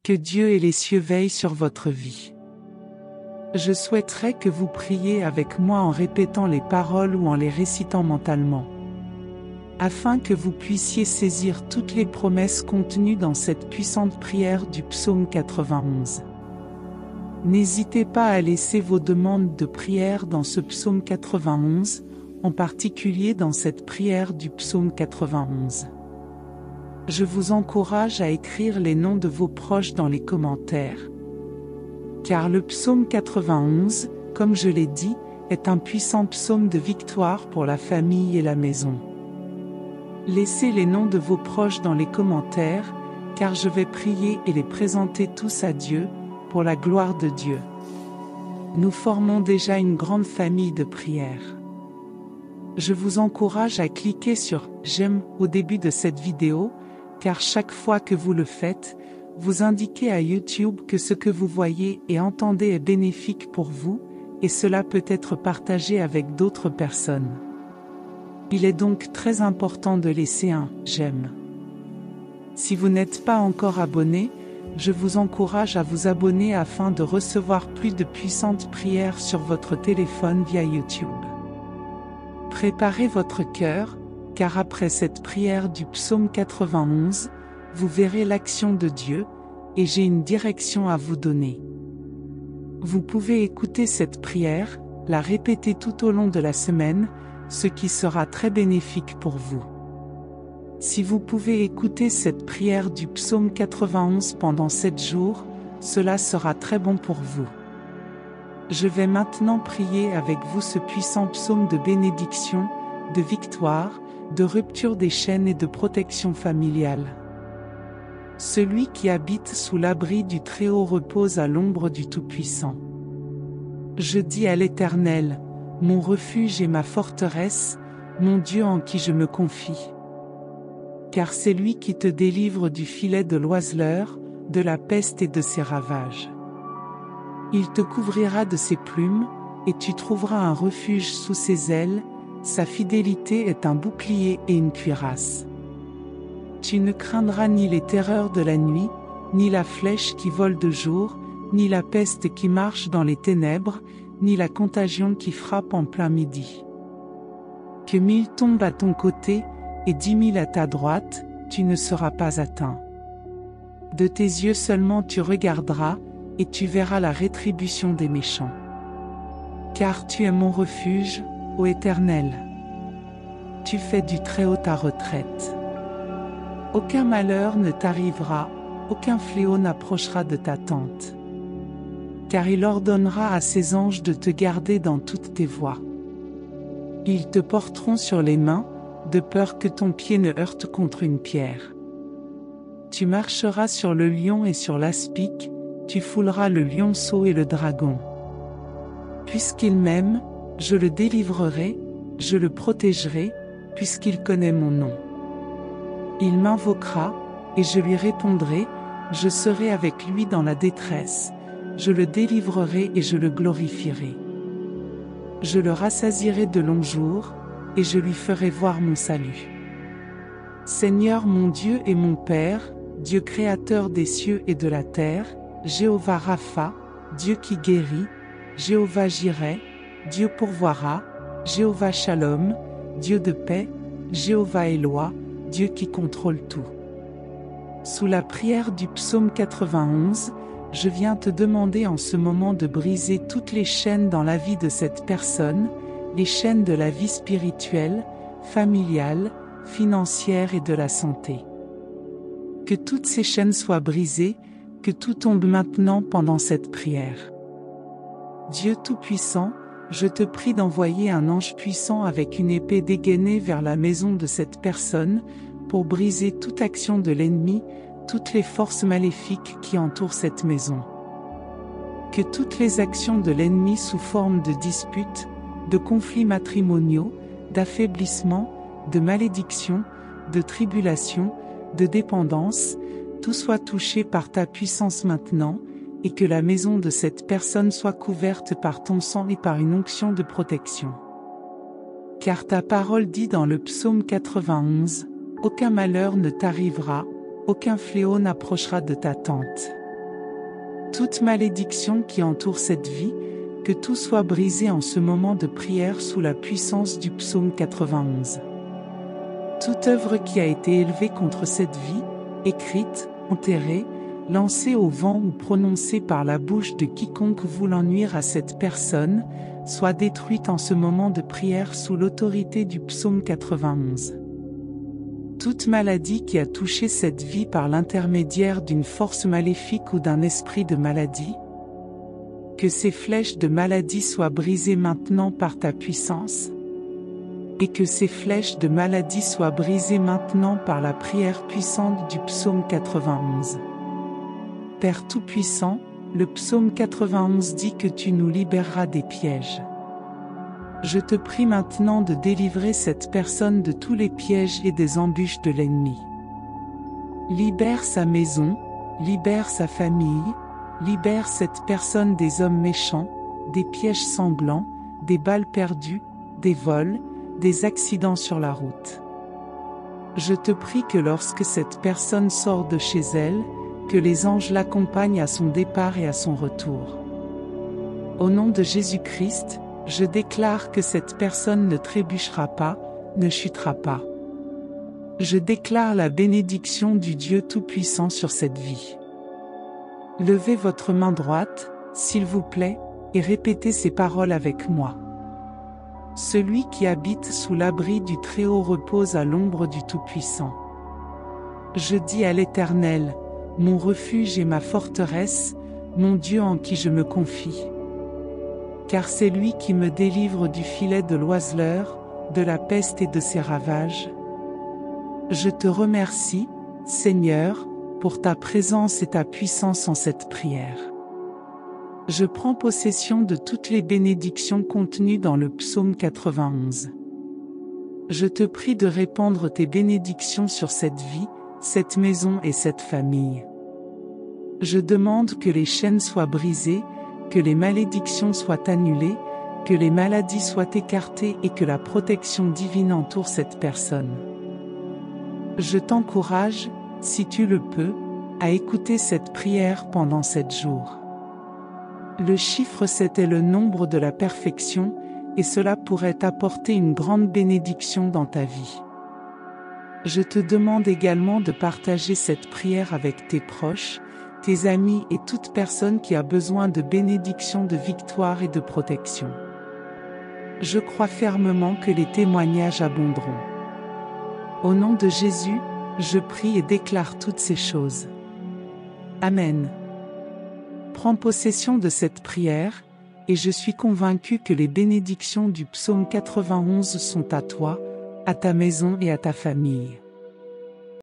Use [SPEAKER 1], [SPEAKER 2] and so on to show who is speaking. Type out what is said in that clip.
[SPEAKER 1] Que Dieu et les cieux veillent sur votre vie. Je souhaiterais que vous priez avec moi en répétant les paroles ou en les récitant mentalement, afin que vous puissiez saisir toutes les promesses contenues dans cette puissante prière du psaume 91. N'hésitez pas à laisser vos demandes de prière dans ce psaume 91, en particulier dans cette prière du psaume 91. Je vous encourage à écrire les noms de vos proches dans les commentaires. Car le psaume 91, comme je l'ai dit, est un puissant psaume de victoire pour la famille et la maison. Laissez les noms de vos proches dans les commentaires, car je vais prier et les présenter tous à Dieu, pour la gloire de Dieu. Nous formons déjà une grande famille de prières. Je vous encourage à cliquer sur « J'aime » au début de cette vidéo, car chaque fois que vous le faites, vous indiquez à YouTube que ce que vous voyez et entendez est bénéfique pour vous, et cela peut être partagé avec d'autres personnes. Il est donc très important de laisser un « J'aime ». Si vous n'êtes pas encore abonné, je vous encourage à vous abonner afin de recevoir plus de puissantes prières sur votre téléphone via YouTube. Préparez votre cœur, car après cette prière du psaume 91, vous verrez l'action de Dieu, et j'ai une direction à vous donner. Vous pouvez écouter cette prière, la répéter tout au long de la semaine, ce qui sera très bénéfique pour vous. Si vous pouvez écouter cette prière du psaume 91 pendant 7 jours, cela sera très bon pour vous. Je vais maintenant prier avec vous ce puissant psaume de bénédiction, de victoire, de rupture des chaînes et de protection familiale. Celui qui habite sous l'abri du Très-Haut repose à l'ombre du Tout-Puissant. Je dis à l'Éternel, mon refuge et ma forteresse, mon Dieu en qui je me confie. Car c'est lui qui te délivre du filet de l'oiseleur, de la peste et de ses ravages. Il te couvrira de ses plumes, et tu trouveras un refuge sous ses ailes, sa fidélité est un bouclier et une cuirasse. Tu ne craindras ni les terreurs de la nuit, ni la flèche qui vole de jour, ni la peste qui marche dans les ténèbres, ni la contagion qui frappe en plein midi. Que 1000 tombent à ton côté, et 10 000 à ta droite, tu ne seras pas atteint. De tes yeux seulement tu regarderas, et tu verras la rétribution des méchants. Car tu es mon refuge, ô Éternel. Tu fais du Très-Haut ta retraite. Aucun malheur ne t'arrivera, aucun fléau n'approchera de ta tente. Car il ordonnera à ses anges de te garder dans toutes tes voies. Ils te porteront sur les mains, de peur que ton pied ne heurte contre une pierre. Tu marcheras sur le lion et sur l'aspic, tu fouleras le lionceau et le dragon. Puisqu'il m'aime, je le délivrerai, je le protégerai, puisqu'il connaît mon nom. Il m'invoquera, et je lui répondrai, je serai avec lui dans la détresse, je le délivrerai et je le glorifierai. Je le rassasierai de longs jours, et je lui ferai voir mon salut. Seigneur mon Dieu et mon Père, Dieu créateur des cieux et de la terre, Jéhovah Rapha, Dieu qui guérit, Jéhovah Jireh, Dieu pourvoira, Jéhovah Shalom, Dieu de paix, Jéhovah Éloi, Dieu qui contrôle tout. Sous la prière du psaume 91, je viens te demander en ce moment de briser toutes les chaînes dans la vie de cette personne, les chaînes de la vie spirituelle, familiale, financière et de la santé. Que toutes ces chaînes soient brisées, que tout tombe maintenant pendant cette prière. Dieu Tout-Puissant, je te prie d'envoyer un ange puissant avec une épée dégainée vers la maison de cette personne, pour briser toute action de l'ennemi, toutes les forces maléfiques qui entourent cette maison. Que toutes les actions de l'ennemi sous forme de disputes, de conflits matrimoniaux, d'affaiblissement, de malédiction, de tribulation, de dépendance, tout soit touché par ta puissance maintenant, et que la maison de cette personne soit couverte par ton sang et par une onction de protection. Car ta parole dit dans le psaume 91, « Aucun malheur ne t'arrivera, aucun fléau n'approchera de ta tente. » Toute malédiction qui entoure cette vie, que tout soit brisé en ce moment de prière sous la puissance du psaume 91. Toute œuvre qui a été élevée contre cette vie, écrite, enterrée, lancée au vent ou prononcée par la bouche de quiconque voulant nuire à cette personne, soit détruite en ce moment de prière sous l'autorité du psaume 91. Toute maladie qui a touché cette vie par l'intermédiaire d'une force maléfique ou d'un esprit de maladie, que ces flèches de maladie soient brisées maintenant par ta puissance, et que ces flèches de maladie soient brisées maintenant par la prière puissante du psaume 91. Père Tout-Puissant, le psaume 91 dit que tu nous libéreras des pièges. Je te prie maintenant de délivrer cette personne de tous les pièges et des embûches de l'ennemi. Libère sa maison, libère sa famille, libère cette personne des hommes méchants, des pièges sanglants, des balles perdues, des vols, des accidents sur la route. Je te prie que lorsque cette personne sort de chez elle, que les anges l'accompagnent à son départ et à son retour. Au nom de Jésus-Christ, je déclare que cette personne ne trébuchera pas, ne chutera pas. Je déclare la bénédiction du Dieu Tout-Puissant sur cette vie. Levez votre main droite, s'il vous plaît, et répétez ces paroles avec moi. Celui qui habite sous l'abri du Très-Haut repose à l'ombre du Tout-Puissant. Je dis à l'Éternel, mon refuge et ma forteresse, mon Dieu en qui je me confie. Car c'est lui qui me délivre du filet de l'oiseleur, de la peste et de ses ravages. Je te remercie, Seigneur, pour ta présence et ta puissance en cette prière. Je prends possession de toutes les bénédictions contenues dans le psaume 91. Je te prie de répandre tes bénédictions sur cette vie, cette maison et cette famille. Je demande que les chaînes soient brisées, que les malédictions soient annulées, que les maladies soient écartées et que la protection divine entoure cette personne. Je t'encourage, si tu le peux, à écouter cette prière pendant 7 jours. Le chiffre 7 est le nombre de la perfection, et cela pourrait apporter une grande bénédiction dans ta vie. Je te demande également de partager cette prière avec tes proches, tes amis et toute personne qui a besoin de bénédiction, de victoire et de protection. Je crois fermement que les témoignages abonderont. Au nom de Jésus, je prie et déclare toutes ces choses. Amen. Prends possession de cette prière, et je suis convaincu que les bénédictions du psaume 91 sont à toi, à ta maison et à ta famille.